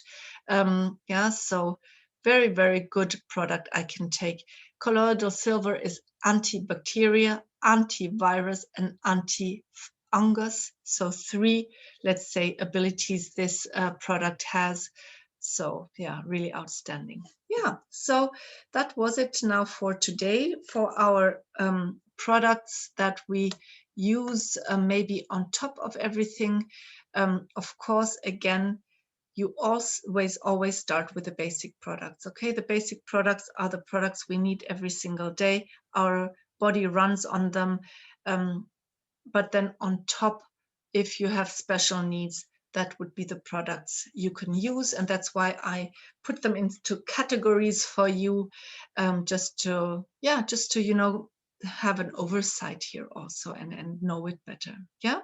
Yeah, so very, very good product I can take. Colloidal silver is antibacteria, antivirus, and anti-fungus. So 3, let's say, abilities this product has. So yeah, really outstanding. Yeah, so that was it now for today for our products that we use maybe on top of everything. Of course, again, you always start with the basic products. Okay, the basic products are the products we need every single day. Our body runs on them. But then on top, if you have special needs, that would be the products you can use. And that's why I put them into categories for you, just to, have an oversight here also and know it better. Yeah.